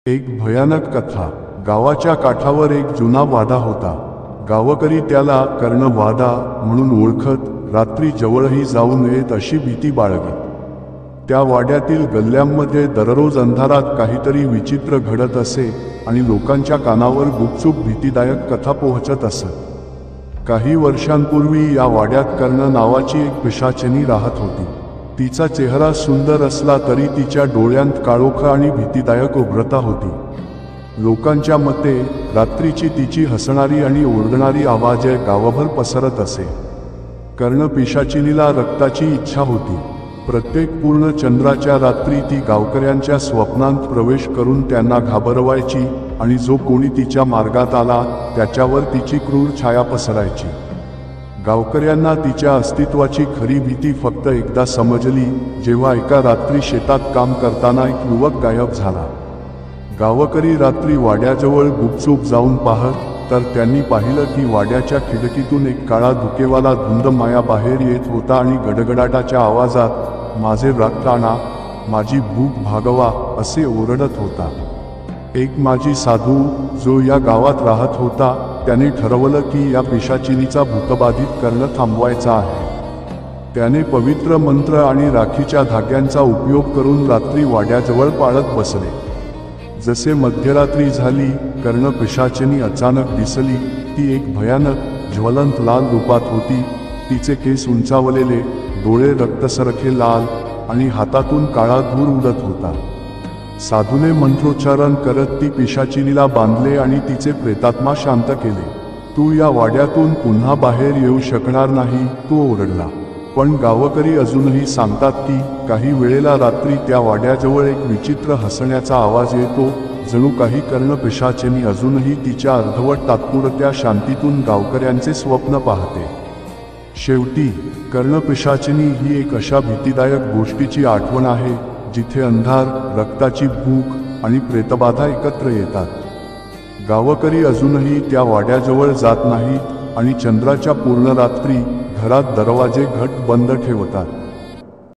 एक भयानक कथा। गावाच्या काठावर एक जुना वाडा होता। गावकरी त्याला कर्णवाडा म्हणून ओळखत, रात्री जवळही जाऊ नयेत अशी भीती बाळगत। त्या वाड्यातील गल्ल्यांमध्ये दररोज अंधारात काहीतरी विचित्र घडत असे आणि लोकांच्या कानावर गुपचूप भीतीदायक कथा पोहोचत असत। काही वर्षांपूर्वी या वाड्यात कर्ण नावाची एक पिशाचिनी राहत होती। तिचा चेहरा सुंदर असला तरी तिच्या डोळ्यांत काळोख आणि भीतीदायक उग्रता होती। लोकांच्या मते रात्रीची तिची हसणारी आणि ओरडणारी आवाजे गावभर पसरत असे। कर्ण पिशाचिनीला रक्ताची इच्छा होती। प्रत्येक पूर्ण चंद्राच्या रात्री ती गावकऱ्यांच्या स्वप्नांत प्रवेश करून त्यांना घाबरवायची आणि जो कोणी तिच्या मार्गात आला त्याच्यावर तिची क्रूर छाया पसरायची। गावकऱ्यांना तिच्या अस्तित्वाची खरी भीती फक्त एकदा समजली, जेव्हा एका रात्री शेतात काम करताना एक युवक गायब झाला। गावकरी रात्री वाड्याजवळ गुपचूप जाऊन पाहत, तर त्यांनी पाहिलं की वाड्याच्या खिडकीतून एक काळा धुकेवाला धुंद माया बाहेर येत होता आणि गडगडाटाच्या आवाजात माझे रक्त आणा, माझी भूक भागवा असे ओरडत होता। एक माजी साधू जो या गावात राहत होता, त्याने ठरवलं की या पिशाचिनीचा भूतबाधित कर्ण थांबवायचा आहे। त्याने पवित्र मंत्र आणि राखीच्या धाग्यांचा उपयोग करून रात्री वाड्याजवळ पाळत बसले। जसे मध्यरात्री झाली, कर्ण पिशाचिनी अचानक दिसली। ती एक भयानक ज्वलंत लाल रूपात होती। तिचे केस उंचावलेले, डोळे रक्तसरखे लाल आणि हातातून काळा धूर उडत होता। साधूने मंत्रोच्चारण करत ती पिशाचिनीला बांधले आणि तिचे प्रेतात्मा शांत केले। तू या वाड्यातून पुन्हा बाहेर येऊ शकणार नाही, तो ओरडला। पण गावकरी अजूनही सांगतात की काही वेळेला रात्री त्या वाड्याजवळ एक विचित्र हसण्याचा आवाज येतो, जणू काही कर्ण पिशाचिनी अजूनही तिच्या अर्धवट तात्पुरत्या शांतीतून गावकऱ्यांचे स्वप्न पाहते। शेवटी कर्ण पिशाचिनी ही एक अशा भीतीदायक गोष्टीची आठवण आहे, जिथे अंधार, रक्ताची भूक आणि प्रेतबाधा एकत्र येतात। गावकरी अजूनही त्या वाड्याजवळ जात नाहीत आणि चंद्राच्या पूर्ण रात्री घरात दरवाजे घट्ट बंद ठेवतात।